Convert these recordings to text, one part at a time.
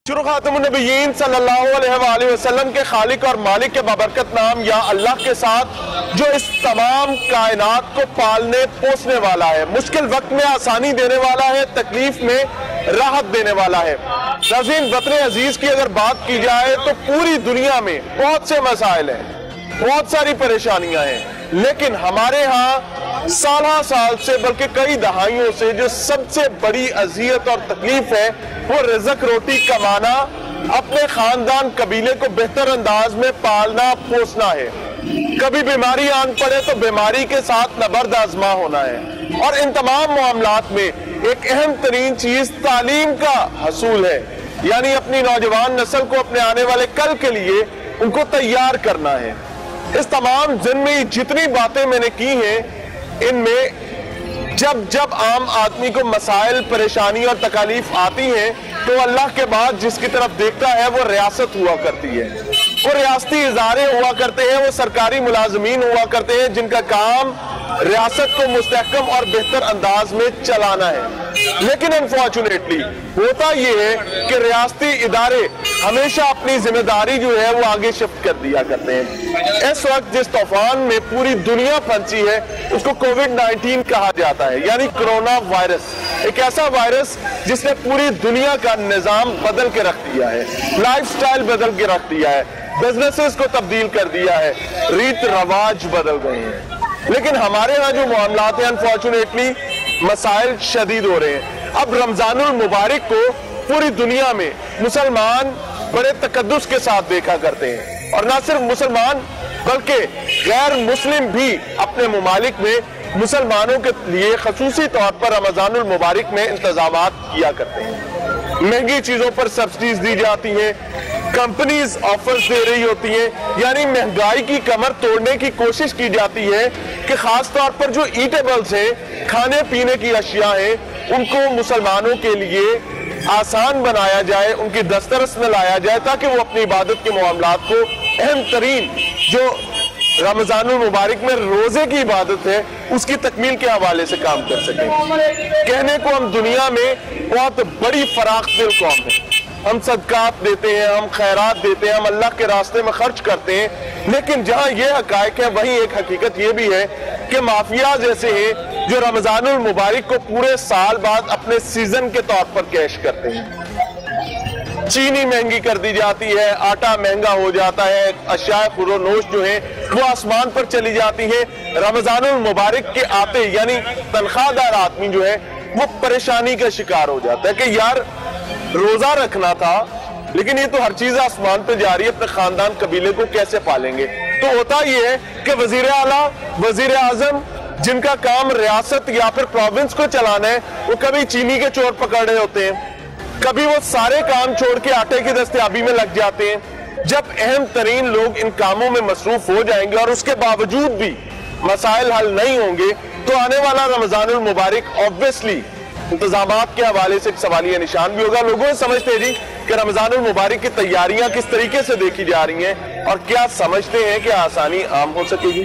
शुरू खातमुन नबीयीन सल्लल्लाहु अलैहि वसल्लम के खालिक और मालिक के बाबरकत नाम या अल्लाह के साथ जो इस तमाम कायनात को पालने पोसने वाला है, मुश्किल वक्त में आसानी देने वाला है, तकलीफ में राहत देने वाला है। नाज़रीन, वतन अजीज की अगर बात की जाए तो पूरी दुनिया में बहुत से मसाइल हैं, बहुत सारी परेशानियां हैं, लेकिन हमारे यहाँ साल से बल्कि कई दहाइयों से जो सबसे बड़ी अजियत और तकलीफ है वो रिज़्क रोटी कमाना, अपने खानदान कबीले को बेहतर अंदाज में पालना पोसना है। कभी बीमारी आन पड़े तो बीमारी के साथ नबर्द आजमा होना है। और इन तमाम मामलात में एक अहम तरीन चीज तालीम का हसूल है, यानी अपनी नौजवान नस्ल को अपने आने वाले कल के लिए उनको तैयार करना है। इस तमाम दिन में जितनी बातें मैंने की हैं, इनमें जब जब आम आदमी को मसाइल, परेशानी और तकालीफ आती हैं तो अल्लाह के बाद जिसकी तरफ देखता है वो रियासत हुआ करती है, वो रियासती इदारे हुआ करते हैं, वो सरकारी मुलाजमीन हुआ करते हैं जिनका काम रियासत को मुस्तहकम और बेहतर अंदाज में चलाना है। लेकिन अनफॉर्चुनेटली होता यह है कि रियासती इदारे हमेशा अपनी जिम्मेदारी जो है वो आगे शिफ्ट कर दिया करते हैं। इस वक्त जिस तूफान में पूरी दुनिया फंसी है उसको कोविड-19 कहा जाता है, यानी कोरोना वायरस। एक ऐसा वायरस जिसने पूरी दुनिया का निजाम बदल के रख दिया है, लाइफस्टाइल बदल के रख दिया है, बिजनेसेस को तब्दील कर दिया है, रीत रवाज बदल गए हैं। लेकिन हमारे यहाँ जो मामलात हैं अनफॉर्चुनेटली मसाइल शदीद हो रहे हैं। अब रमजानुल मुबारक को पूरी दुनिया में मुसलमान बड़े तकद्दुस के साथ देखा करते हैं, और ना सिर्फ मुसलमान बल्कि गैर मुस्लिम भी अपने मुमालिक में मुसलमानों के लिए खसूसी तौर पर रमजानुल मुबारक में इंतजामात किया करते हैं। महंगी चीजों पर सब्सिडीज दी जाती हैं, कंपनीज ऑफर्स दे रही होती हैं, यानी महंगाई की कमर तोड़ने की कोशिश की जाती है कि खास तौर पर जो ईटेबल्स हैं, खाने पीने की अशिया हैं, उनको मुसलमानों के लिए आसान बनाया जाए, उनकी दस्तरस में लाया जाए ताकि वो अपनी इबादत के मामलात को, अहम तरीन जो रमजानुल मुबारक में रोजे की इबादत है, उसकी तकमील के हवाले से काम कर सकें। कहने को हम दुनिया में बहुत बड़ी फराख दिल कौम है, हम सदकात देते हैं, हम खैरात देते हैं, हम अल्लाह के रास्ते में खर्च करते हैं, लेकिन जहां ये हकायक है वहीं एक हकीकत ये भी है कि माफिया जैसे हैं जो रमजानुल मुबारक को पूरे साल बाद अपने सीजन के तौर पर कैश करते हैं। चीनी महंगी कर दी जाती है, आटा महंगा हो जाता है, अशियाए खुरोनोश जो है वो आसमान पर चली जाती है। रमजानुल मुबारक के आते यानी तनख्वाहदार आदमी जो है वो परेशानी का शिकार हो जाता है कि यार रोजा रखना था लेकिन ये तो हर चीज आसमान पे जा रही है, अपने खानदान कबीले को कैसे पालेंगे। तो होता यह है कि वजीर आला, वजीर आजम जिनका काम रियासत या फिर प्रोविंस को चलाना है, वो कभी चीनी के चोर पकड़ रहे होते हैं, कभी वो सारे काम छोड़ के आटे की दस्तयाबी में लग जाते हैं। जब अहम तरीन लोग इन कामों में मसरूफ हो जाएंगे और उसके बावजूद भी मसाइल हल नहीं होंगे तो आने वाला रमजानुल मुबारक ऑब्वियसली इंतजामात के हवाले से एक सवालिया निशान भी होगा। लोगों समझते जी कि रमजानुल मुबारक की तैयारियां किस तरीके से देखी जा रही हैं और क्या समझते हैं कि आसानी आम हो सकेगी।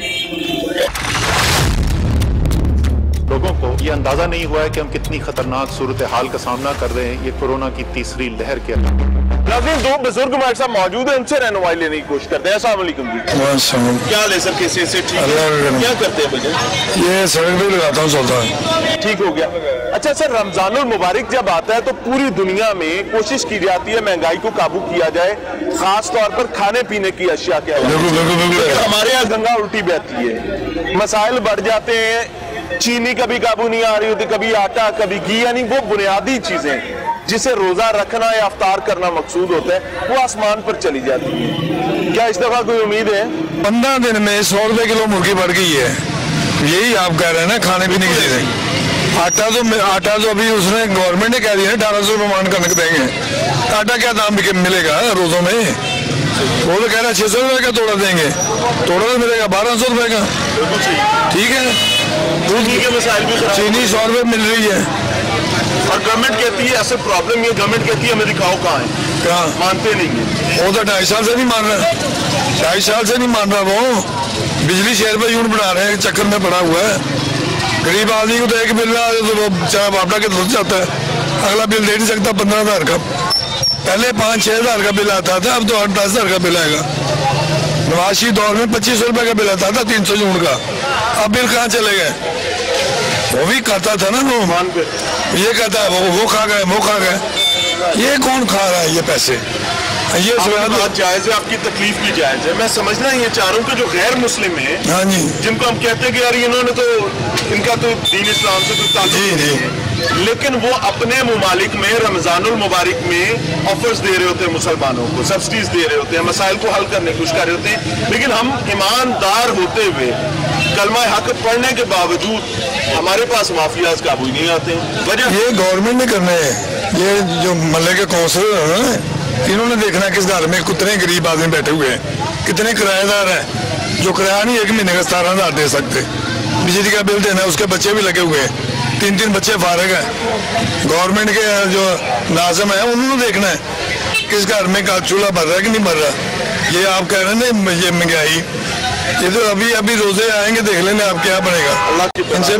लोगों को ये अंदाजा नहीं हुआ है कि हम कितनी खतरनाक सूरत हाल का सामना कर रहे हैं ये कोरोना की तीसरी लहर के अंदर। नाज़रीन, दो बुजुर्ग हमारे साथ मौजूद है, उनसे रहनुमाई लेने की कोशिश करते हैं। अस्सलाम वालेकुम जी। क्या ले सर, कैसे से ठीक है? क्या करते हैं भैया? ये सड़क पे लगाता हूँ, चलता है, ठीक हो गया। अच्छा सर, रमजानुल मुबारक जब आता है तो पूरी दुनिया में कोशिश की जाती है महंगाई को काबू किया जाए, खास तौर पर खाने पीने की अशिया के हवाले। हमारे यहाँ गंगा उल्टी बहती है, मसाइल बढ़ जाते हैं, चीनी कभी काबू नहीं आ रही होती, कभी आटा, कभी घी, यानी वो बुनियादी चीजें जिसे रोजा रखना या अफ्तार करना मकसूद होता है वो आसमान पर चली जाती है। क्या इस दफा कोई उम्मीद है? 15 दिन में 100 रुपए किलो मुर्गी बढ़ गई है, यही आप कह रहे हैं ना, खाने पीने की चीजें। आटा तो अभी उसने गवर्नमेंट ने कह दिया है 1800 रुपये मान कनक देंगे। आटा क्या दाम मिलेगा रोजों में? वो तो कह रहा है 600 रुपए का तोड़ा देंगे, तोड़ा तो मिलेगा 1200 रुपए का, ठीक है। दूध के मसाइल भी, चीनी 100 रुपए मिल रही है और गवर्नमेंट कहती है ऐसे प्रॉब्लम, ये गवर्नमेंट कहती है हमें दिखाओ कहाँ है, कहाँ मानते नहीं है। वो तो 2.5 साल से नहीं मान रहा, 2.5 साल से नहीं मान रहा। वो बिजली शहर पर यूनिट बना रहे हैं, चक्कर में पड़ा हुआ है। गरीब आदमी को तो एक मिल रहा है तो वो चाहे बापड़ा के धुल जाता है, अगला बिल दे नहीं सकता 15,000 का। पहले 5-6 हज़ार का बिल आता था, अब तो 8-10 हज़ार का बिल आएगा। नवाज शरीफ दौर में 2500 रुपए का बिल आता था 300 यूनिट का, अब बिल कहाँ चले गए? वो भी खाता था ना, वो ये कहता है वो खा गए, वो खा गए। ये कौन खा रहा है ये पैसे? ये बात जायज है, आपकी तकलीफ भी जायज है। मैं समझना ये चाह रहा हूँ कि जो गैर मुस्लिम है, हाँ जी, जिनको हम कहते हैं कि यार इन्होंने तो इनका तो दीन इस्लाम से कोई ताल्लुक नहीं है, लेकिन वो अपने मुमालिक में रमजानुल मुबारक में ऑफर्स दे रहे होते हैं मुसलमानों को, सब्सिडीज दे रहे होते हैं, मसाइल को हल करने की कोशिश कर रहे होते हैं, लेकिन हम ईमानदार होते हुए कलमा हक पढ़ने के बावजूद हमारे पास माफियाज काबू नहीं आते हैं। वजह ये गवर्नमेंट ने करना है। ये जो मल्ले के काउंसिलर है ना, इन्होंने देखना है किस घर में कितने गरीब आदमी बैठे हुए हैं, कितने किराएदार हैं जो किराया नहीं 1 महीने का 17,000 दे सकते, बिजली का बिल देना है, उसके बच्चे भी लगे हुए हैं, 3-3 बच्चे फारिग हैं। गवर्नमेंट के जो नाज़िम है उन्होंने देखना है किस घर में का चूल्हा भर रहा है कि नहीं भर रहा। ये आप कह रहे हैं ना ये महंगाई, ये तो अभी रोजे आएंगे, देख लेना आप क्या बनेगा। अल्लाह की इनसे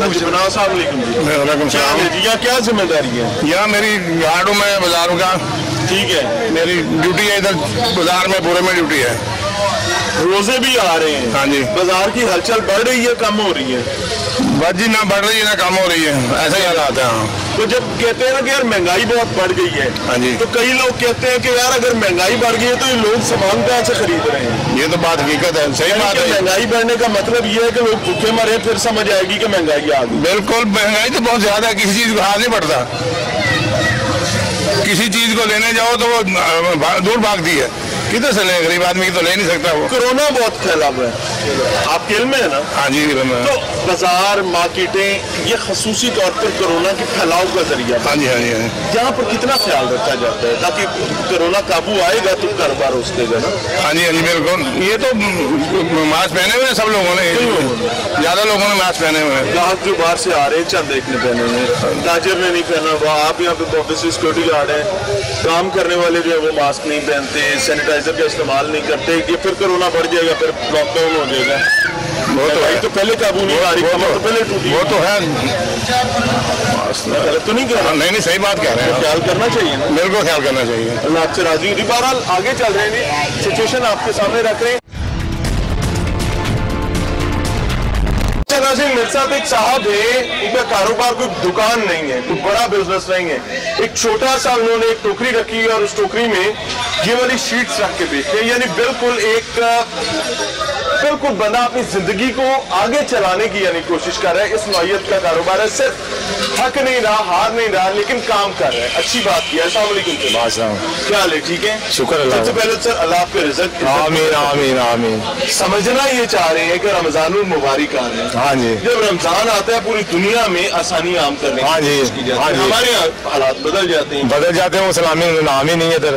क्या जिम्मेदारी है? यहाँ मेरी गाड़ू में बाजारों का, ठीक है, मेरी ड्यूटी है इधर बाजार में, पूरे में ड्यूटी है। रोजे भी आ रहे हैं, हाँ जी, बाजार की हलचल बढ़ रही है कम हो रही है? बस जी ना बढ़ रही है ना कम हो रही है, ऐसा ही हालात है। तो जब कहते हैं ना कि यार महंगाई बहुत बढ़ गई है, हाँ जी, तो कई लोग कहते हैं कि यार अगर महंगाई बढ़ गई है तो ये लोग सामान कहाँ से खरीद रहे हैं? ये तो बात हकीकत है, सही बात है। महंगाई बढ़ने का मतलब ये है कि लोग भूखे मरे, फिर समझ आएगी कि महंगाई आ गई। बिल्कुल, महंगाई तो बहुत ज्यादा है, किसी चीज को हाथ नहीं पड़ता। किसी चीज को लेने जाओ तो वो दूर भागती है, किधर से ले? गरीब आदमी की तो ले नहीं सकता वो। कोरोना बहुत फैला हुआ है, आपके इल्म में है ना? हाँ जी, तो बाजार मार्केटें ये खसूसी तौर पर कोरोना के फैलाव का जरिया, हाँ जी, हाँ जी, यहाँ पर कितना ख्याल रखा जाता है ताकि कोरोना काबू आएगा तो कारोबार उसके ना? हाँ जी, हाँ जी, बिल्कुल। ये तो मास्क पहने हुए हैं सब लोगों ने, ज्यादा लोगों ने मास्क पहने हुए हैं। ग्राहक जो बाहर से आ रहे हैं चंद एक ने पहने हुए हैं, ताजर ने नहीं पहना हुआ। आप यहाँ पे ऑफिस सिक्योरिटी गार्ड है, काम करने वाले जो है वो मास्क नहीं पहनते, सैनिटाइजर का इस्तेमाल नहीं करते, ये फिर कोरोना बढ़ जाएगा, फिर लॉकडाउन हो जाएगा। वो तो है, तो पहले काबू नहीं आ रही, तो पहले टूटी, वो तो है। तो नहीं कह रहा, नहीं, सही बात कह रहे हैं, ख्याल करना चाहिए ना, बिल्कुल ख्याल करना चाहिए। अल्लाह आपसे राजी होगी। बहरहाल आगे चल रहे हैं, सिचुएशन आपके सामने रख रहे हैं। मेरे साथ एक साहब है, उनका कारोबार कोई दुकान नहीं है, कोई बड़ा बिजनेस नहीं है, एक छोटा सा उन्होंने एक टोकरी रखी है और उस टोकरी में ये वाली शीट्स रख के बेचते हैं। यानी बिल्कुल बंदा अपनी जिंदगी को आगे चलाने की यानी कोशिश कर रहा है। इस नौयत का कारोबार है, सिर्फ थक नहीं रहा, हार नहीं रहा, लेकिन काम कर रहा है। अच्छी बात की है। अस्सलाम वालेकुम, क्या हाल है? ठीक है, शुक्र अल्लाह। सबसे पहले सर अल्लाह आपके रिज़्क़, आमीन आमीन आमीन। समझना ये चाह रहे हैं कि रमजानुल मुबारक आ रहे हैं, हाँ जी, जब रमजान आता है पूरी दुनिया में आसानी आम करने, हाँ जी, हमारे यहाँ हालात बदल जाते हैं, वो सलामी नाम ही नहीं है इधर।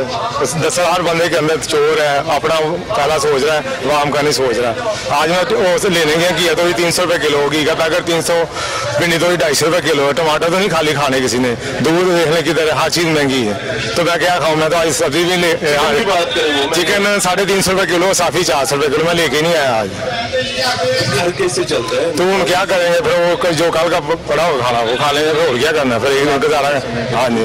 10,000 बंदे के अंदर चोर है, अपना पहला सोच रहा है, वो आम का नहीं सोच रहा। आज मैं उससे लेने गया किया तो 300 रुपए किलो होगी, कहता अगर 300, भिंडी तो 250 रुपए किलो है, टमाटर तो नहीं खाली खाने किसी ने, दूध देखने की तरह हर चीज महंगी है, तो मैं क्या खाऊं? मैं तो आज सब्जी भी ले, चिकन 350 रुपए किलो, साफी 400 रुपए किलो, मैं लेके नहीं आया आज। घर कैसे चलता है? तो हम क्या करेंगे फिर? वो जो कल का पड़ा हो खाना वो खा लेंगे, फिर और क्या करना? फिर एक गुजारा है। हाँ जी,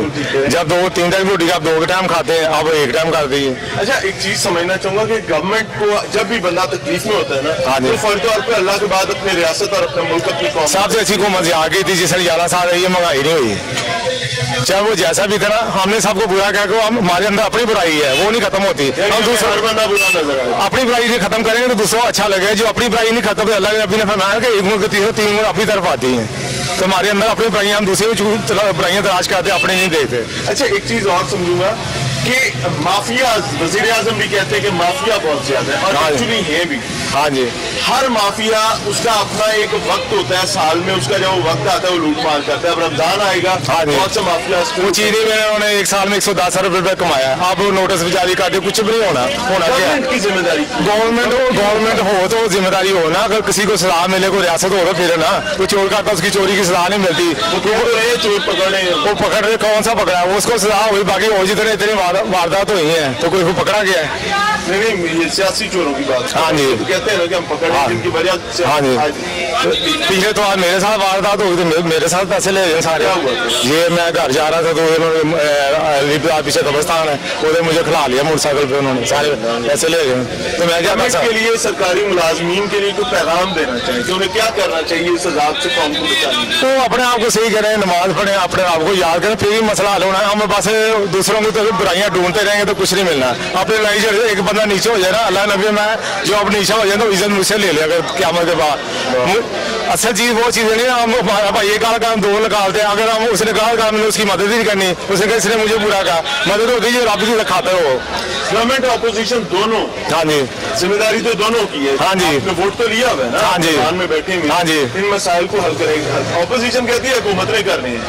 जब 2-3 टाइम रोटी का आप 2 टाइम खाते हैं, आप 1 टाइम कर दीजिए। अच्छा, एक चीज समझना चाहूंगा कि गवर्नमेंट को जब भी बंदा तकलीफ में होता है ना, तो फौरी तौर पर अल्लाह के बाद अपनी रियासत और अपने मुल्क, अपनी कौम, सबसे अच्छी हुकूमत आ गई थी जिसने 11 साल रही है, महंगाई नहीं हुई। चाहे वो जैसा भी था ना, हमने सबको बुरा कहा कि हमारे अंदर अपनी बुराई है, वो नहीं खत्म होती। हम दूसरा बंदा बुरा नजर आए, अपनी बुराई नहीं खत्म करेंगे तो दूसरों अच्छा लगे। जो अपनी बुराई नहीं खत्म, अल्लाह ने अपनी फरमाया कि 1 मुल्क 3 मुल्क अपनी तरफ आती हैं, तो हमारे अंदर अपनी बुराइयां, हम दूसरे बुराइयां तलाश करते, अपने नहीं देखते। अच्छा, एक चीज और समझूंगा कि माफिया, वजीर आजम भी कहते हैं कि माफिया बहुत ज्यादा है, और एक्चुअली है भी। हाँ जी, हर माफिया उसका अपना एक वक्त होता है साल में, उसका जब वो वक्त आता है वो लूटमार करता है। अब रमजान आएगा, बहुत से माफिया वो चीनी में उन्होंने एक साल में 110 अरब रुपए कमाया, अब नोटिस भी जारी कर दे, कुछ भी नहीं होना। गवर्नमेंट की जिम्मेदारी, गवर्नमेंट हो तो जिम्मेदारी हो ना। अगर किसी को सलाह मिले, कोई रियासत हो तो फिर ना, कोई चोर करता उसकी चोरी की सलाह नहीं मिलती, चोर पकड़े, वो पकड़ रहे, कौन सा पकड़ा है, उसको सलाह हुई, बाकी और जितने इतनी वारदात हुई है तो कोई को पकड़ा गया है? नहीं, ये सियासी चोरों की बात। हाँ जी। तो कहते हैं ना कि हम पकड़े जिनकी वजह से। हाँ जी। पिछले तो आज मेरे साथ वारदात हुई थी, मेरे साथ पैसे ले गए सारे। ये मैं घर जा रहा था तो उन्होंने पीछे कब्रिस्तान है, उन्होंने मुझे खिला लिया मोटरसाइकिल पे, उन्होंने सारे पैसे ले गए। तो मैं क्या के लिए सरकारी मुलाजमीन के लिए कोई पैगाम देना चाहिए कि उन्हें क्या करना चाहिए इस अजाब से कौम को बचाने? तो अपने आप को सही करें, नमाज पढ़ें, अपने आप को याद करें, फिर भी मसला हल होना है। हम पास दूसरों की तो बुराइयां ढूंढते रहेंगे तो कुछ नहीं मिलना। अपने नहीं, एक बंदा नीचे हो जाए ना, अल्लाह नबी में जो अब नीचे हो जाए तो इज्जत मुझसे ले लिया अगर क़यामत के बाद। असल चीज वो चीज नहीं, हम हमारा भाई एक काम दो निकालते हैं, अगर हम उसने कहा मैंने उसकी मदद ही नहीं करनी, उसने कहा इसने मुझे बुरा कहा, मदद होती है रब की खाते हो। गवर्नमेंट ऑपोजिशन दोनों, हाँ जी, जिम्मेदारी तो दोनों की है। हाँ जी, आपने वोट तो लिया हुआ है ना, हाँ जी, में बैठे हुए, हाँ जी, इन मसाइल को हल करेंगे। ऑपोजिशन कहती है हुकूमत ने करनी है,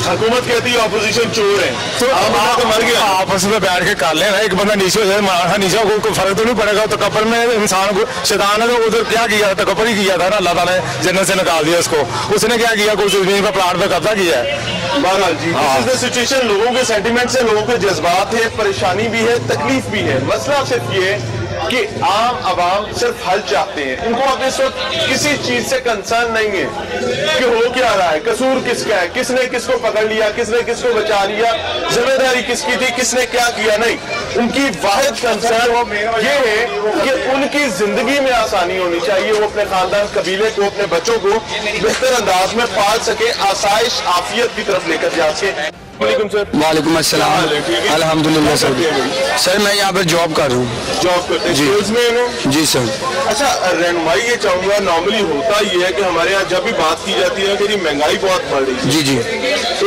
हुकूमत कहती है ऑपोजिशन चोर है, तो आप मर गया। आपस में बैठ के कर लेना, एक बंदा नीचे हो जाए, मारा नीचे हो, कोई फर्क तो नहीं पड़ेगा। तो कब्र में इंसान को शैतान है तो उधर क्या किया, तकब्बर ही किया था ना, अल्लाह ताला ने जन्नत से निकाल दिया उसको। उसने क्या किया, कुछ जमीन पर प्लाट पर कब्जा किया है। बहरहाल जी, दिस इज द सिचुएशन। लोगों के सेंटिमेंट्स है, लोगों के जज्बात है, परेशानी भी है, तकलीफ भी है। मसला सिर्फ ये कि आम आवाम सिर्फ हल चाहते हैं, इनको अब इस वक्त किसी चीज से कंसर्न नहीं है कि हो क्या रहा है, कसूर किसका है, किसने किसको पकड़ लिया, किसने किसको बचा लिया, जिम्मेदारी किसकी थी, किसने क्या किया। नहीं, उनकी वाहिद कंसर्न ये है कि उनकी जिंदगी में आसानी होनी चाहिए, वो अपने खानदान कबीले को, अपने बच्चों को बेहतर अंदाज में पाल सके, आसाइश आफियत की तरफ लेकर जा सके। वालेकुम अस्सलाम। अल्हम्दुलिल्लाह सर मैं यहाँ पर जॉब कर रहा हूँ। जॉब करते हैं सेल्स में? जी सर। अच्छा, रहनुमाई ये चाहूंगा, नॉर्मली होता ये है कि हमारे यहाँ जब भी बात की जाती है कि महंगाई बहुत बढ़ रही है, जी जी,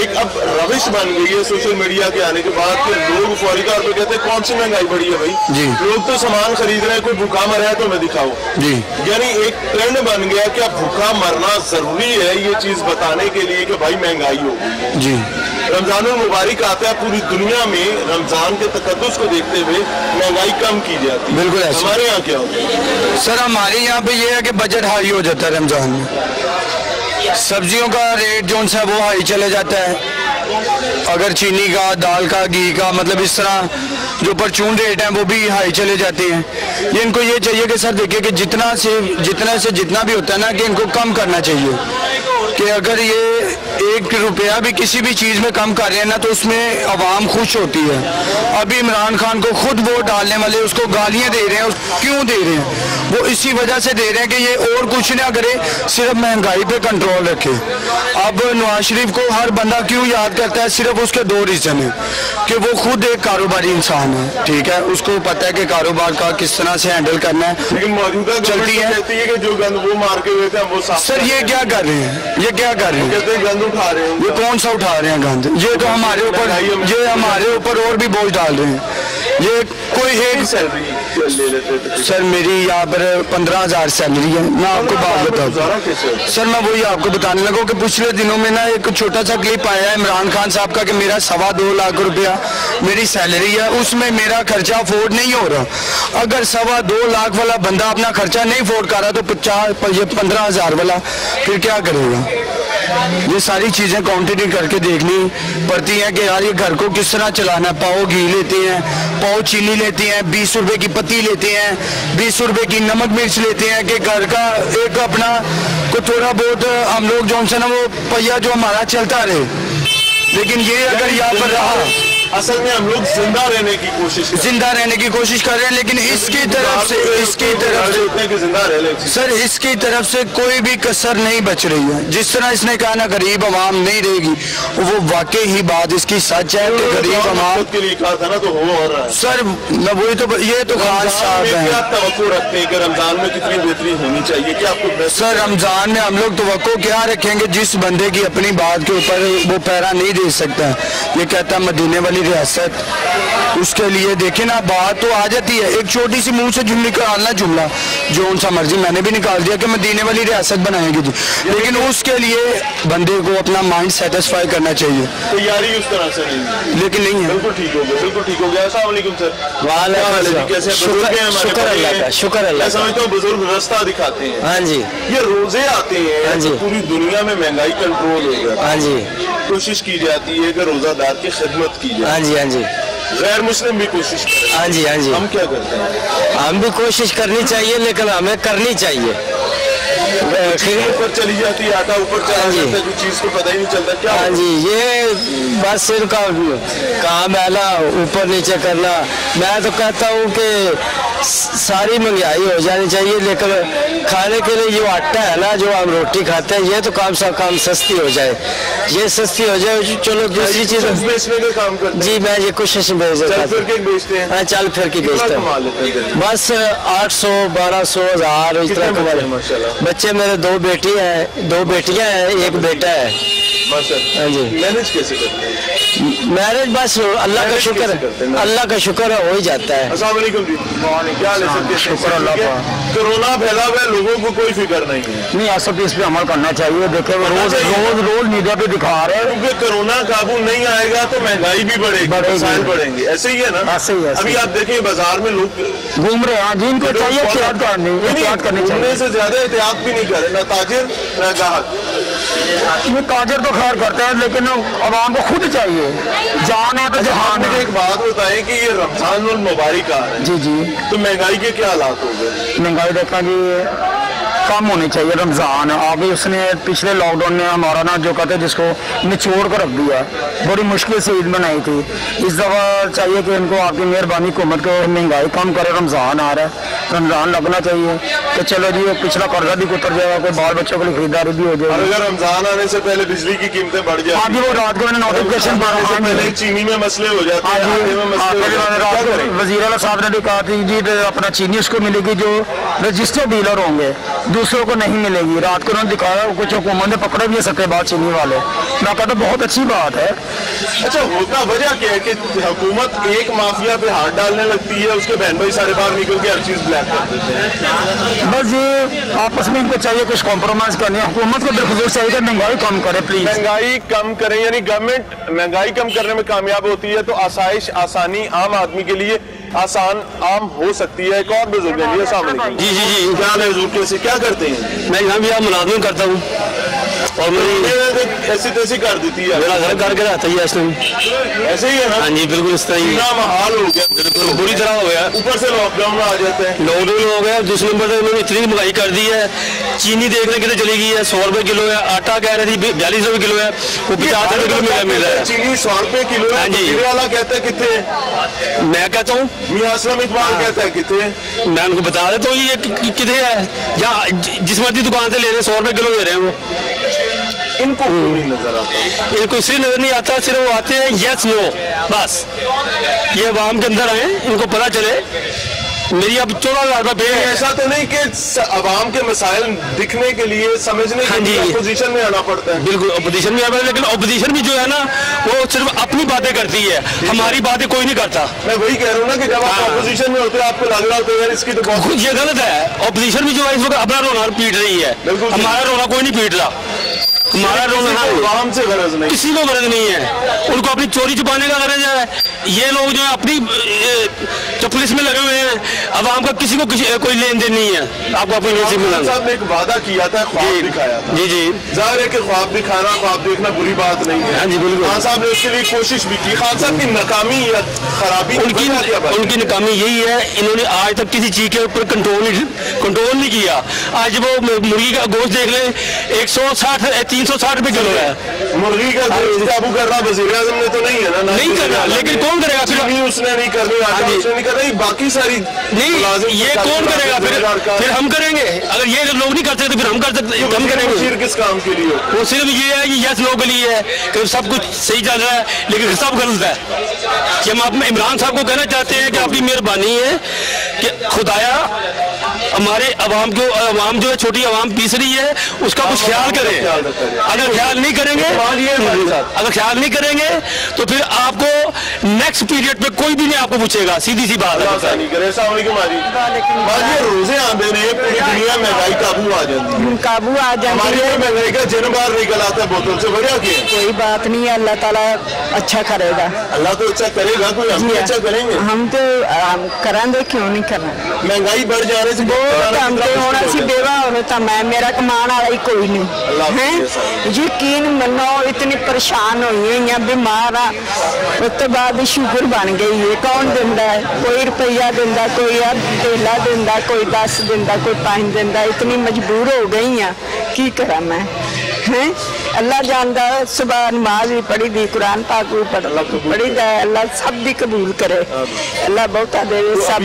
एक अब रविश बन गई है सोशल मीडिया के आने के बाद कि लोग फौरी तौर पर कहते हैं कौन सी महंगाई बढ़ी है भाई जी, लोग तो सामान खरीद रहे हैं, कोई भूखा मरा है तो मैं दिखाओ जी। यानी एक ट्रेंड बन गया कि अब भूखा मरना जरूरी है, ये चीज बताने के लिए कि भाई महंगाई हो गई जी। रमजान मुबारक आता है, पूरी दुनिया में रमजान के तकद्दुस को देखते हुए महंगाई कम की जाती है। बिल्कुल ऐसा। हमारे यहाँ क्या होता है सर? हमारे यहाँ पे ये है कि बजट हाई हो जाता है रमजान में, सब्जियों का रेट जो सा वो हाई चले जाता है, अगर चीनी का, दाल का, घी का, मतलब इस तरह जो परचून रेट हैं वो भी हाई चले जाते हैं। ये इनको ये चाहिए कि सर देखिए कि जितना से जितना भी होता है ना कि इनको कम करना चाहिए, कि अगर ये 1 रुपया भी किसी भी चीज़ में कम कर रहे हैं ना तो उसमें आवाम खुश होती है। अभी इमरान खान को खुद वोट डालने वाले उसको गालियाँ दे रहे हैं, क्यों दे रहे हैं? वो इसी वजह से दे रहे हैं कि ये और कुछ ना करे, सिर्फ महंगाई पे कंट्रोल रखे। अब नवाज शरीफ को हर बंदा क्यों याद करता है? सिर्फ उसके 2 रीज़न है कि वो खुद एक कारोबारी इंसान है, ठीक है, उसको पता है कि कारोबार का किस तरह से हैंडल करना है, लेकिन मौजूदा चलती है कि जो गंद वो मार के हुए थे वो सर ये क्या कर रहे हैं, ये क्या कर रहे हैं? कहते हैं गंद उठा रहे हैं, ये कौन सा उठा रहे हैं गंद? ये तो हमारे ऊपर और भी बोझ डाल रहे हैं। ये कोई एक सैलरी ले लेते सर मेरी यहाँ पर 15,000 सैलरी है। मैं आपको बात बताऊँ सर, मैं वही आपको बताने लगा कि पिछले दिनों में ना एक छोटा सा क्लिप आया है इमरान खान साहब का कि मेरा 2.25 लाख रुपया मेरी सैलरी है, उसमें मेरा खर्चा अफोर्ड नहीं हो रहा। अगर 2.25 लाख वाला बंदा अपना खर्चा नहीं अफोर्ड कर रहा तो 15,000 वाला फिर क्या करेगा? ये सारी चीज़ें काउंटिंग करके देखनी पड़ती हैं कि यार ये घर को किस तरह चलाना है। पाव घी लेते हैं, पाव चीनी लेते हैं, 20 रुपए की पत्ती लेते हैं, 20 रुपए की नमक मिर्च लेते हैं कि घर का एक अपना को थोड़ा बहुत हम लोग जो है ना वो पहिया जो हमारा चलता रहे। लेकिन ये अगर यहाँ पर रहा, असल में हम लोग जिंदा रहने की कोशिश कर रहे हैं, लेकिन इसकी तरफ से जिंदा रह सर इसकी तरफ से कोई भी कसर नहीं बच रही है। जिस तरह इसने कहा ना गरीब आवाम नहीं रहेगी, वो वाकई ही बात इसकी सच है कि गरीब आवाम के लिए कहा था ना तो हो रहा है सर। वही तो ये तो खास साहब है। क्या तवक्को रखते हैं कि रमजान में कितनी बेहतरी होनी चाहिए? क्या आपको सर रमजान में हम लोग तवक्को क्या रखेंगे? जिस बंदे की अपनी बात के ऊपर वो पैरा नहीं दे सकता, ये कहता मदीने वाली रियासत, उसके लिए देखे ना बात तो आ जाती है। एक छोटी सी मुंह से निकालना जुमला जो सा मर्जी मैंने भी निकाल दिया कि मदीने वाली रियासत बनाएगी जी, लेकिन उसके लिए बंदे को अपना माइंड सेटिस्फाई करना चाहिए। तैयारी उस तरह से नहीं, लेकिन नहीं है। बिल्कुल ठीक हो गया, बिल्कुल ठीक हो गया। अस्सलाम वालेकुम सर। शुक्र अल्लाह का, शुक्र अल्लाह। मैं समझता हूँ बुजुर्ग रास्ता दिखाते हैं। हाँ जी, ये रोजे आते हैं तो पूरी दुनिया में महंगाई कंट्रोल हो गया। हाँ जी, कोशिश की जाती है कि रोजादार की खिदमत की जाए। हाँ जी, हाँ जी। गैर मुस्लिम भी कोशिश करें। हाँ जी, हाँ जी। हम क्या करते हैं? हम भी कोशिश करनी चाहिए, लेकिन हमें करनी चाहिए। ऊपर चली जाती है, आटा ऊपर चला जाता है, जो चीज को पता ही नहीं चलता क्या। हाँ जी, ये बस इनका काम है ना, ऊपर नीचे करना। मैं तो कहता हूँ कि सारी महंगाई हो जानी चाहिए, लेकिन खाने के लिए जो आटा है ना, जो हम रोटी खाते हैं, ये तो काम सस्ती हो जाए, ये सस्ती हो जाए। चलो दूसरी चीज बेचने का काम करते हैं। जी, मैं ये कुछ बेचते हैं। चल फिर की बेचते हैं, बस 800, 1200, 1000 इस तरह कमा। बच्चे मेरे 2 बेटी हैं, 2 बेटियां हैं, 1 बेटा है। हाँ जी। मैनेज कैसे करते हैं? मैरिज बस अल्लाह का शुक्र है, अल्लाह का शुक्र है, हो ही जाता है। अस्सलाम वालेकुम जी, क्या ले सकते हैं? शुक्र अल्लाह का। कोरोना फैला हुआ है, लोगों को कोई फिक्र नहीं है। नहीं, असल इस पे अमल करना चाहिए। देखिए रोज मीडिया पे दिखा रहे हैं, क्योंकि कोरोना काबू नहीं आएगा तो महंगाई भी बढ़ेगी, मसाइल बढ़ेंगे। ऐसे ही है ना? ऐसे ही है। अभी आप देखिए बाजार में लोग घूम रहे हैं, जिनको चाहिए एहतियात करनी चाहिए। से ज्यादा एहतियात भी नहीं करे, ना ताजिर ना ग्राहक। ये ताजर तो खैर करते हैं, लेकिन आवाम को खुद चाहिए। जान है तो जहान है। एक बात बताएं कि ये रमजान और मुबारक आ रहे हैं जी जी, तो महंगाई के क्या हालात हो गए? महंगाई देखा जी कम होनी चाहिए। रमजान आगे उसने पिछले लॉकडाउन में हमारा ना जो कहते हैं जिसको निचोड़ कर रख दिया, बड़ी मुश्किल से ईद बनाई थी। इस दफ़ा चाहिए कि इनको आपकी मेहरबानी हुकूमत को महंगाई कम करे। रमज़ान आ रहा है, रमज़ान लगना चाहिए कि चलो जी पिछला कर्जा भी उतर जाएगा, कोई बाल बच्चों के लिए खरीदारी भी हो जाएगी। अगर रमजान आने से पहले बिजली की कीमतें बढ़ जाए, हाँ जी, वो रात को मैंने नोटिफिकेशन पहले चीनी में मसले हो जाते हैं, वज़ीर आला साहब ने भी कहा थी जी अपना चीनी उसको मिलेगी जो रजिस्टर्ड डीलर होंगे, दूसरों को नहीं मिलेगी। रात को उन्होंने दिखाया, कुछ हुकूमत ने पकड़े भी है सट्टेबाज चीनी वाले। मैं कहता बहुत अच्छी बात है। अच्छा, होता वजह क्या है कि हुकूमत एक माफिया पे हाथ डालने लगती है, उसके बहन भाई सारे बाहर निकल के हर चीज ब्लैक कर देते हैं। बस ये आपस में इनको चाहिए कुछ कॉम्प्रोमाइज करनी है। हुकूमत को बिल्कुल चाहिए कि महंगाई कम करे प्लीज। महंगाई कम करें, यानी गवर्नमेंट महंगाई कम करने में कामयाब होती है तो आसाइश आसानी आम आदमी के लिए आम हो सकती है। एक और बुजुर्ग है, जी जी जी, क्या कैसे क्या करते हैं? मैं यहाँ भी आप मुलाजम करता हूँ और मेरी ऐसी तैसी कर देती है, मेरा घर करके रहता ही ऐसे ही है ना? हाँ जी, बिल्कुल इस तरह ही हाल हो गया, बिल्कुल बुरी तरह हो गया। ऊपर से लॉकडाउन में आ जाते हैं, लॉकडाउन हो गया। दूसरे नंबर पर उन्होंने इतनी महंगाई कर दी है, चीनी देखने के लिए चली गई है 100 रुपए किलो है, आटा कह रही थी 42 रुपए किलो है, वो 50 रुपए किलो मिल रहा है। चीनी 100 रुपए किलो है। हाँ जी, वाला कहता है कितने, मैं कहता हूँ मियां असलम इकबाल कहता है कितने, मैं उनको बता देता हूँ ये कितने है। जहाँ जिस मर्जी दुकान से ले रहे हैं 100 रुपए किलो दे रहे हैं वो। इनको नहीं नजर आता, इनको इसलिए नजर नहीं आता, सिर्फ वो आते हैं यस नो बस। ये आवाम के अंदर आए, इनको पता चले मेरी अब 14,000 रुपए। ऐसा तो नहीं कि अवाम के मसाइल दिखने के लिए समझने के लिए अपोजिशन में आना पड़ता है। बिल्कुल अपोजिशन में आना, लेकिन अपोजिशन भी जो है ना वो सिर्फ अपनी बातें करती है, हमारी बातें कोई नहीं करता। मैं वही कह रहा हूँ ना कि जब आप अपोजिशन में होते हैं आपको लग रहा होता है इसकी तो बहुत ये गलत है। अपोजिशन भी जो है इस वक्त अपना रोना पीट रही है, हमारा रोना कोई नहीं पीट रहा। हमारा रोना आवाम से गरज नहीं, किसी को गरज नहीं है, उनको अपनी चोरी छुपाने का गरज है। ये लोग जो है अपनी पुलिस में लगे हुए हैं, अवाम का किसी को कोई लेन देन नहीं है। आपको अपनी साहब ने एक वादा किया था, ख्वाब दिखाया था। जी जी, जाहिर है कि ख्वाब दिखाना ख्वाब देखना बुरी बात नहीं है। हाँ जी बिल्कुल। खान साहब ने उसके लिए कोशिश भी की। खान साहब की नाकामी या खराबी उनकी नाकामी यही है, इन्होंने आज तक किसी चीज के ऊपर कंट्रोल नहीं किया। आज वो मुर्गी का गोश्त देख ले 360 रुपए किलो है। मुर्गी का गोश्त काबू करना वज़ीर आज़म ने तो नहीं है ना, नहीं करना, लेकिन कौन करेगा फिर? उसने नहीं करनी, उसने नहीं करनी, बाकी सारी नहीं, ये कौन करेगा फिर हम करेंगे। अगर ये लोग नहीं कर सकते फिर हम कर सकते, हम करेंगे। किस काम के लिए? वो सिर्फ ये है कि यस लोगों के लिए है कि सब कुछ सही चल रहा है, लेकिन सब गलत है। कि हम अपने इमरान साहब को कहना चाहते हैं कि आपकी मेहरबानी है कि खुदाया हमारे अवाम जो है छोटी अवाम पीस रही है उसका कुछ ख्याल करें। अगर ख्याल नहीं करेंगे तो फिर आपको नेक्स्ट पीरियड पे कोई भी नहीं आपको पूछेगा, सीधी सी बात है। रोजे आते हैं पूरी दुनिया महंगाई काबू आ जाती है, महंगाई का जन्म बार निकल आता है बोतल से। वजह क्या? कोई बात नहीं है, अल्लाह ताला अच्छा करेगा। अल्लाह तो अच्छा करेगा, कोई हम अच्छा करेंगे। हम तो करांगे, क्यों नहीं करना। महंगाई बढ़ जा रही है, होना सी बेवा होता मैं, मेरा कमान वाला ही कोई नहीं है। यकीन मनो इतनी परेशान हुई है, बीमार आ, उस तो बाद शुगर बन गई है। कौन दिंदा है? कोई रुपया दिंदा, कोई तेला दिंदा, कोई 10 दिंदा, कोई 5 दिंदा। इतनी मजबूर हो गई हाँ, की करा मैं हैं। अल्लाह जानदा, सुबह नमाज भी पढ़ी दी, कुरान पाक भी पढ़ी दा। अल्लाह सब भी कबूल करे, अल्लाह बहुता देवे। सब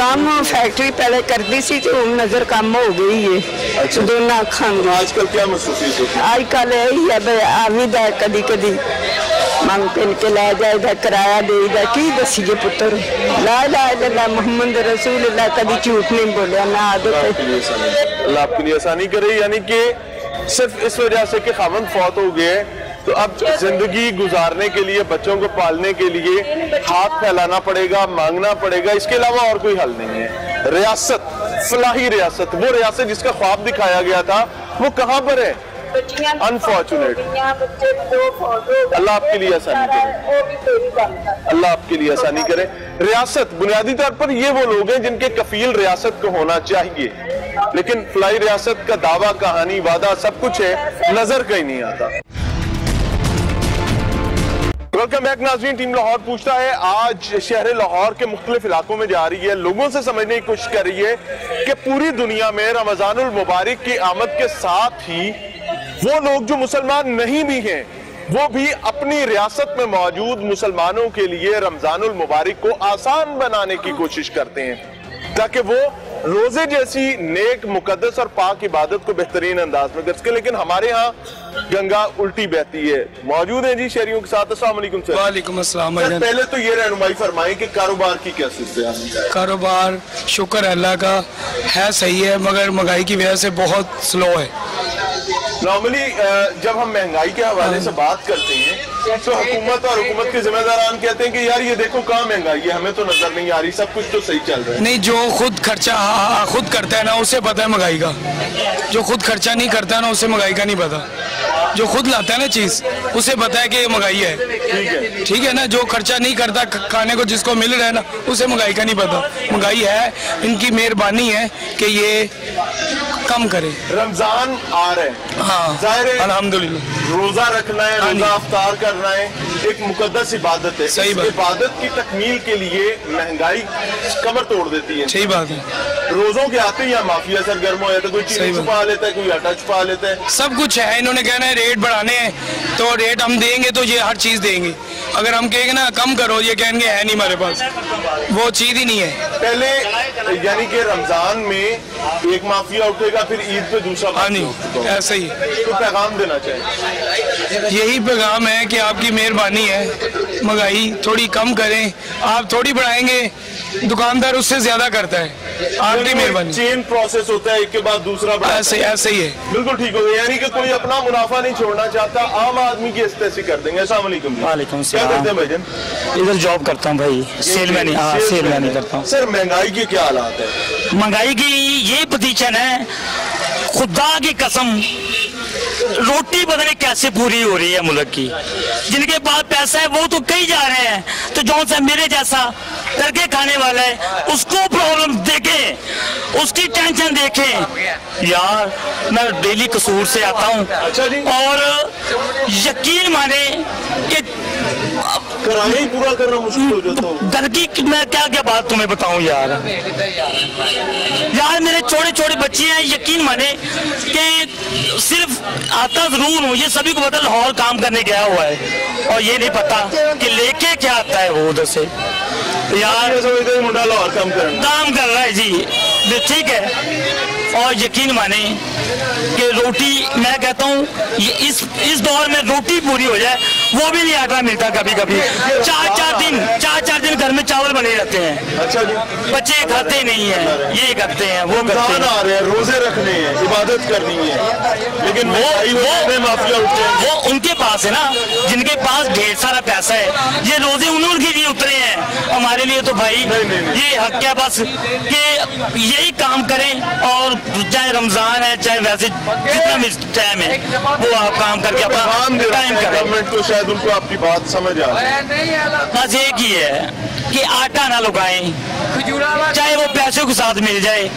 काम फैक्ट्री पहले करती सी तो हुण नजर कम हो गई है। अच्छा। दोनों अखां आजकल क्या महसूस होती है? आजकल यही है आवीदा कदी कदी मंग पिन के लै जाए, किराया देईदा। की दसीए पुत्र, ला इलाहा इल्लल्लाह मुहम्मद रसूलुल्लाह, कभी झूठ नहीं बोलिया ना आदत है। अल्लाह आपके लिए आसानी करे। यानी कि सिर्फ इस वजह से कि खावंद फौत हो गए तो अब जिंदगी गुजारने के लिए, बच्चों को पालने के लिए हाथ फैलाना पड़ेगा, मांगना पड़ेगा, इसके अलावा और कोई हल नहीं है। रियासत, फलाही रियासत, वो रियासत जिसका ख्वाब दिखाया गया था, वो कहाँ पर है? अनफॉर्चुनेट। अल्लाह आपके लिए आसानी करे, अल्लाह आपके लिए आसानी करे। रियासत बुनियादी तौर पर ये वो लोग हैं जिनके कफील रियासत को होना चाहिए, लेकिन फलाई रियासत का दावा, कहानी, वादा सब कुछ है, नजर कहीं नहीं आता। वेलकम बैक नाज़रीन। टीम लाहौर पूछता है आज शहर लाहौर के मुख्तलिफ इलाकों में जा रही है, लोगों से समझने की कोशिश कर रही है कि पूरी दुनिया में रमजानुल मुबारक की आमद के साथ ही वो लोग जो मुसलमान नहीं भी हैं, वो भी अपनी रियासत में मौजूद मुसलमानों के लिए रमजानुल मुबारक को आसान बनाने की कोशिश करते हैं, ताकि वो रोजे जैसी नेक, मुकद्दस और पाक इबादत को बेहतरीन अंदाज में कर सके। लेकिन हमारे यहाँ गंगा उल्टी बहती है। मौजूद है जी शहरियों के साथ। अस्सलाम वालेकुम सर। वालेकुम अस्सलाम। पहले तो ये रहनुमाई फरमाएं कि कारोबार की क्या सूरत है? कारोबार शुक्र अल्लाह का है, सही है, मगर महंगाई की वजह से बहुत स्लो है। नॉर्मली जब हम महंगाई के हवाले से बात करते हैं तो हुकूमत और हुकूमत के जिम्मेदारान कहते हैं कि यार ये देखो कहाँ महंगाई है, हमें तो नजर नहीं आ रही, सब कुछ तो सही चल रहा है। नहीं, जो खुद खर्चा खुद करता है ना, उसे पता है महंगाई का। जो खुद खर्चा नहीं करता है ना, उसे महंगाई का नहीं पता। जो खुद लाता है ना चीज, उसे पता है कि महंगाई है। ठीक है ना। जो खर्चा नहीं करता, खाने को जिसको मिल रहा है ना, उसे महंगाई का नहीं पता। महंगाई है, इनकी मेहरबानी है कि ये कम करे। रमजान आ रहे हैं, हाँ, जाहिर है अल्हम्दुलिल्लाह रोजा रखना है, रोजा अफ्तार करना है, एक मुकद्दस इबादत है। सही बात। इबादत की तकमील के लिए महंगाई कमर तोड़ देती है। सही बात है। रोजों के आते ही माफिया सरगर्म हो जाता है, कोई चीनी छुपा लेता है, कोई आटा छुपा लेता है, सब कुछ है। इन्होंने कहना है रेट बढ़ाने हैं, तो रेट हम देंगे तो ये हर चीज देंगे। अगर हम कहेंगे ना कम करो, ये कहेंगे है नहीं हमारे पास, वो चीज ही नहीं है। पहले यानी कि रमजान में एक माफिया उठेगा, फिर ईद पे दूसरा। हाँ नहीं, ऐसा ही तो पैगाम देना चाहिए। यही पैगाम है कि आपकी मेहरबानी है, महंगाई थोड़ी कम करें। आप थोड़ी बढ़ाएंगे, दुकानदार उससे ज्यादा करता है। आपकी मेहरबानी। चेन प्रोसेस होता है, एक के बाद दूसरा। ऐसे ही है। बिल्कुल ठीक हो गया। यानी कि कोई अपना मुनाफा नहीं छोड़ना चाहता, आम आदमी की इस्तेसी कर देंगे। अस्सलाम वालेकुम। वालेकुम क्या करते हैं भाईजान? इधर जॉब करता हूँ भाई, सेलमैन। हाँ, सेलमैन करता हूँ। सर महंगाई के क्या हालात है? महंगाई की ये पोजीशन है, खुदा की कसम, रोटी पता नहीं कैसे पूरी हो रही है मुल्क की। जिनके पास पैसा है वो तो कहीं जा रहे हैं, तो जो सा मेरे जैसा करके खाने वाला है उसको प्रॉब्लम देखे, उसकी टेंशन देखे। यार मैं डेली कसूर से आता हूँ। अच्छा जी। और यकीन माने कि किराया ही पूरा करना मुश्किल हो जाता है। घर की मैं क्या क्या बात तुम्हें बताऊं यार। मेरे छोटे छोटे बच्चे हैं, यकीन माने कि सिर्फ आता जरूर हूँ, ये सभी को पता लाहौर काम करने गया हुआ है, और ये नहीं पता कि लेके क्या आता है वो उधर से। यार मुंडा लाहौर काम कर रहा है जी, ठीक है। और यकीन माने कि रोटी, मैं कहता हूँ इस दौर में रोटी पूरी हो जाए वो भी नहीं आटा मिलता। कभी कभी चार दिन घर में चावल बने रहते हैं। अच्छा जी। बच्चे खाते नहीं है, ये करते हैं, वो करते हैं। आ रहे हैं, रोजे रखने हैं, इबादत करनी है, लेकिन वो माफिया उठते हैं। वो उनके पास है ना, जिनके पास ढेर सारा पैसा है। ये रोजे उनके लिए उतरे हैं, हमारे लिए तो भाई ये हक है बस कि यही काम करें, और चाहे रमजान है चाहे वैसे जितना भी टाइम है वो आप काम करके अपना टाइम करें। गवर्नमेंट को शायद उनको आपकी बात समझ आ रही है। बस एक ही है कि आटा ना लुकाएं, चाहे वो पैसों के साथ मिल जाए,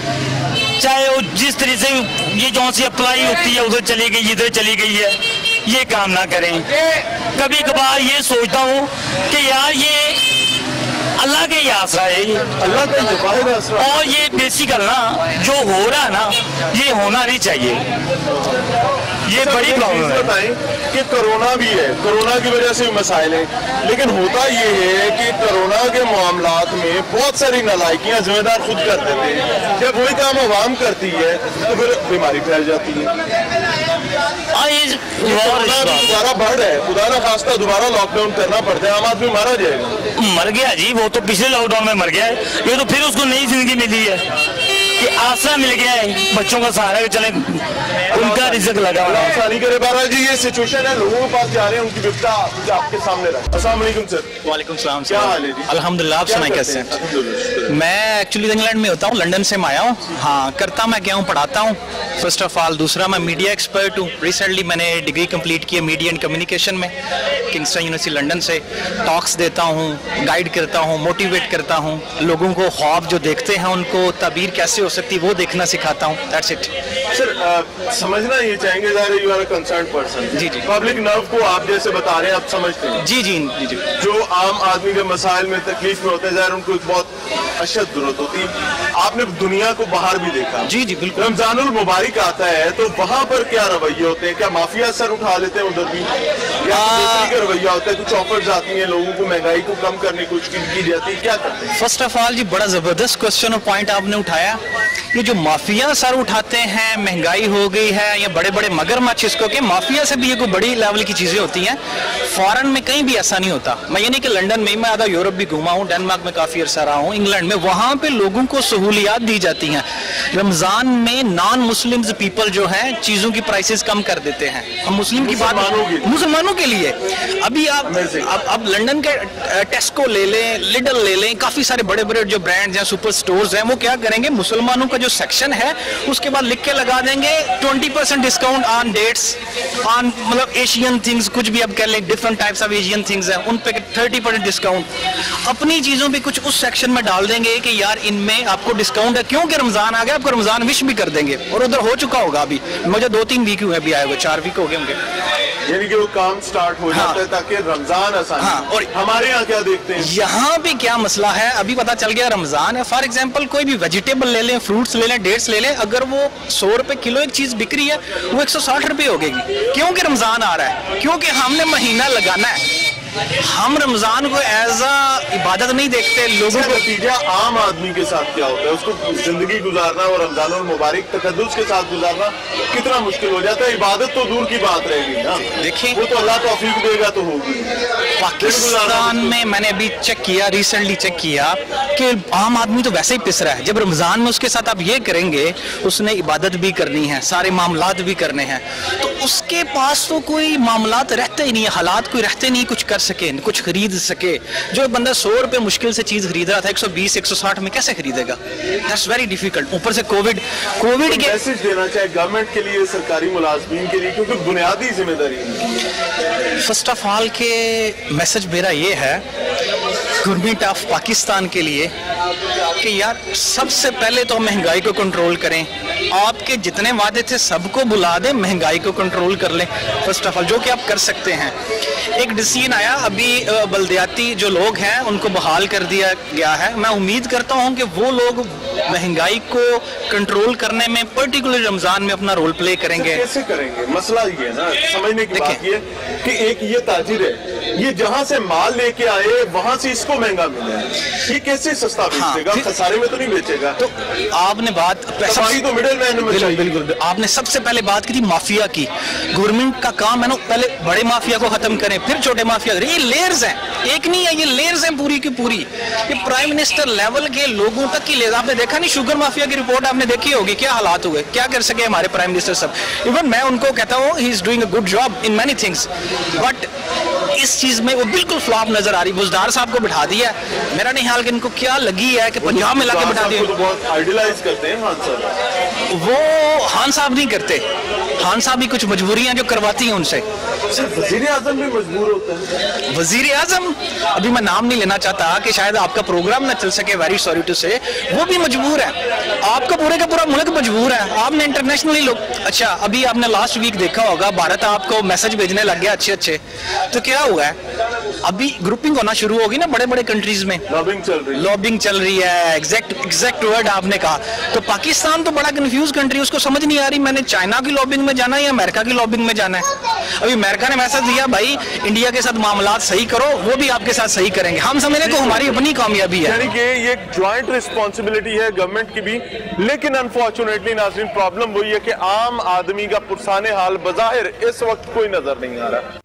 चाहे वो जिस तरह से ये जो सी अप्लाई होती है उधर चली गई, इधर चली गई है, ये काम ना करें। कभी कभार ये सोचता हूँ कि यार ये अल्लाह के ही आसरा है, अल्लाह का जो वाहिद आसरा है। और ये बेसिकल ना जो हो रहा है ना ये होना नहीं चाहिए, ये बड़ी प्रॉब्लम है। बताएं कि कोरोना भी है, कोरोना की वजह से भी मसाइल हैं, लेकिन होता ये है कि कोरोना के मामलात में बहुत सारी नालायकियां जिम्मेदार खुद कर देते हैं। जब वही काम आवाम करती है तो फिर बीमारी फैल जाती है। कोरोना दोबारा बढ़ रहा है, खुदा ना खास्ता दोबारा लॉकडाउन करना पड़ता है, आम आदमी मारा जाएगा। मर गया जी, वो तो पिछले लॉकडाउन में मर गया है, ये तो फिर उसको नई जिंदगी मिली है कि आसरा मिल गया है, बच्चों का सहारा के चले उनका रिज़्क लगा हुआ है। सानी करे बारा जी, ये सिचुएशन है, लोगों के पास जा रहे हैं, उनकी विपदा आपके सामने रहा। अस्सलाम वालेकुम सर। वालेकुम सलाम। क्या हाल है जी? अल्हम्दुलिल्लाह, आप सुनाए कैसे हैं? मैं एक्चुअली इंग्लैंड में होता हूँ, लंदन से मैं आया हूँ। हाँ, करता मैं क्या हूँ, पढ़ाता हूँ फर्स्ट ऑफ ऑल। दूसरा मैं मीडिया एक्सपर्ट हूँ। रिसेंटली मैंने डिग्री कंप्लीट की है मीडिया एंड कम्युनिकेशन में किंगस्टन यूनिवर्सिटी लंदन से। टॉक्स देता हूँ, गाइड करता हूँ, मोटिवेट करता हूँ, लोगों को ख्वाब जो देखते हैं उनको ताबीर कैसे हो सकती है वो देखना सिखाता हूँ। That's it sir. समझना ये चाहेंगे you are a concern person. जी जी। पब्लिक नर्व को आप जैसे बता रहे हैं, आप समझते हैं। जी जी जी जी। जो आम आदमी के मसाइल में तकलीफ में होते हैं, उनको एक बहुत अशद जरूरत होती है। आपने दुनिया को बाहर भी देखा। जी जी बिल्कुल। रमजानुल मुबारक आता है तो वहाँ पर क्या रवैये होते हैं? क्या माफिया सर उठा लेते हैं उधर भी, या का रवैया होता है? कुछ ऑफर्स आती हैं, लोगों को महंगाई को कम करने की कोशिश की जाती है, क्या करते हैं? फर्स्ट ऑफ ऑल जी, बड़ा जबरदस्त क्वेश्चन और पॉइंट आपने उठाया। ये जो माफिया सर उठाते हैं, महंगाई हो गई है, या बड़े बड़े मगरमच्छ इसको के माफिया से भी ये कोई बड़ी लेवल की चीजें होती हैं। फॉरेन में कहीं भी ऐसा नहीं होता। मैं ये नहीं कि लंदन में, मैं आधा यूरोप भी घूमा हूँ, डेनमार्क में काफी अरसा रहा हूँ, इंग्लैंड में, वहां पे लोगों को सहूलियात दी जाती हैं। रमजान में नॉन मुस्लिम्स पीपल जो हैं चीजों की प्राइसेस कम कर देते हैं। हम मुस्लिम की बात, मुसलमानों के लिए अभी आप लंदन के टेस्को ले लें, लिडल ले लें, काफी सारे बड़े बड़े जो ब्रांड्स हैं, सुपर स्टोर्स हैं, वो क्या करेंगे, मुसलमानों का जो सेक्शन है उसके बाद लिख के लगा देंगे 20% डिस्काउंट ऑन डेट्स, ऑन मतलब एशियन थिंग्स, कुछ भी आप कह लें, different types of Asian things हैं, उन पे 30% डिस्काउंट। अपनी चीजों पे कुछ उस सेक्शन में डाल देंगे कि यार इनमें आपको डिस्काउंट है, क्योंकि रमजान आ गया, आपको रमजान विश भी कर देंगे। और उधर हो चुका होगा, अभी मुझे 2-3 वीक हुए, अभी आए हुए 4 वीक हो गए होंगे, यानी कि वो काम स्टार्ट हो जाता है ताकि रमजान आसान। हाँ, और हमारे यहाँ क्या देखते हैं, यहाँ पे क्या मसला है, अभी पता चल गया रमजान है। फॉर एग्जांपल कोई भी वेजिटेबल ले लें, फ्रूट्स ले लें, डेट्स ले लें, अगर वो 100 रुपए किलो एक चीज बिक रही है, वो 160 रुपए हो गई, क्योंकि रमजान आ रहा है, क्योंकि हमने महीना लगाना है। हम रमजान को एज अ इबादत नहीं देखते। लोगों को नतीजा आम आदमी के साथ क्या होता है, उसको जिंदगी गुजारना और रमजान और मुबारक तकद्दुस के साथ गुजारना कितना मुश्किल हो जाता है। इबादत तो दूर की बात रहेगी ना, देखिए वो तो अल्लाह तौफीक देगा तो होगी। पाकिस्तान में मैंने अभी चेक किया, रिसेंटली चेक किया कि आम आदमी तो वैसे ही पिस रहा है। जब रमजान में उसके साथ आप ये करेंगे, उसने इबादत भी करनी है, सारे मामलात भी करने हैं, तो उसके पास तो कोई मामलात रहते ही नहीं है, हालात कोई रहते नहीं कुछ कर सके, कुछ खरीद सके। जो बंदा 100 रुपए मुश्किल से चीज खरीद रहा था, 120-160 में कैसे खरीदेगा? That's very difficult. ऊपर से कोविड के मैसेज देना चाहिए गवर्नमेंट के लिए, सरकारी मुलाजमीन के लिए, क्योंकि बुनियादी जिम्मेदारी है। फर्स्ट ऑफ ऑल के मैसेज मेरा ये है गवर्नमेंट ऑफ पाकिस्तान के लिए कि यार सबसे पहले तो महंगाई को कंट्रोल करें। आपके जितने वादे थे सबको बुला दें, महंगाई को कंट्रोल कर लें फर्स्ट ऑफ ऑल, जो कि आप कर सकते हैं। एक डिसीजन आया अभी, बल्दियाती जो लोग हैं उनको बहाल कर दिया गया है। मैं उम्मीद करता हूं कि वो लोग महंगाई को कंट्रोल करने में पर्टिकुलर रमजान में अपना रोल प्ले करेंगे। कैसे करेंगे? मसला ये है ना, समझने की बात ये कि एक ये ताजिर है, ये जहां से माल लेके आए वहां से इसको महंगा मिला है, ये कैसे सस्ता बेचेगा? हाँ, खसारे में तो नहीं बेचेगा। तो आपने बात तो मिडिल मैन में चाहिए। बिल्कुल, आपने सबसे पहले बात की थी माफिया की। गवर्नमेंट का काम है ना, पहले बड़े माफिया को खत्म करें, फिर छोटे माफिया। ये लेयर्स हैं, एक नहीं है, ये लेयर्स हैं पूरी की पूरी। ये प्राइम मिनिस्टर लेवल के लोगों तक की लेयर। आपने देखा नहीं शुगर माफिया की रिपोर्ट आपने देखी होगी, क्या हालात हुए, क्या कर सके हमारे प्राइम मिनिस्टर सब। इवन मैं उनको कहता हूँ he is doing a good job in many things, but इस चीज में वो बिल्कुल फ्लॉप नजर आ रही। बुजदार साहब को बिठा दिया, मेरा नहीं हाल कि इनको क्या लगी है कि पंजाब में लाके बिठा दिया। बहुत आइडियलाइज करते हैं खान साहब। वो खान साहब नहीं करते, खान साहब भी कुछ मजबूरियां जो करवाती हैं उनसे। वजीर आजम भी मजबूर होते हैं। वजीर आजम, अभी मैं नाम नहीं लेना चाहता कि शायद आपका प्रोग्राम ना चल सके, वेरी सॉरी टू से, वो भी मजबूर है। आपका पूरे का पूरा मुल्क मजबूर है। आपने इंटरनेशनली लोग, अच्छा अभी आपने लास्ट वीक देखा होगा भारत आपको मैसेज भेजने लग गया अच्छे अच्छे, तो क्या हुआ है अभी ग्रुपिंग होना शुरू होगी ना बड़े बड़े कंट्रीज में, लॉबिंग चल रही है, एग्जैक्ट वर्ड आपने कहा। तो पाकिस्तान तो बड़ा कंफ्यूज कंट्री, उसको समझ नहीं आ रही मैंने चाइना की लॉबिंग में जाना है या अमेरिका की लॉबिंग में जाना है। अभी अमेरिका ने मैसेज दिया भाई इंडिया के साथ मामलात सही करो, वो भी आपके साथ सही करेंगे। हम समझने को हमारी अपनी कामयाबी है, यानी कि ये एक ज्वाइंट रिस्पॉन्सिबिलिटी है गवर्नमेंट की भी। लेकिन अनफॉर्चुनेटली नाज़रीन प्रॉब्लम वही है कि आम आदमी का पुरसाने हाल बज़ाहिर इस वक्त कोई नजर नहीं आ रहा।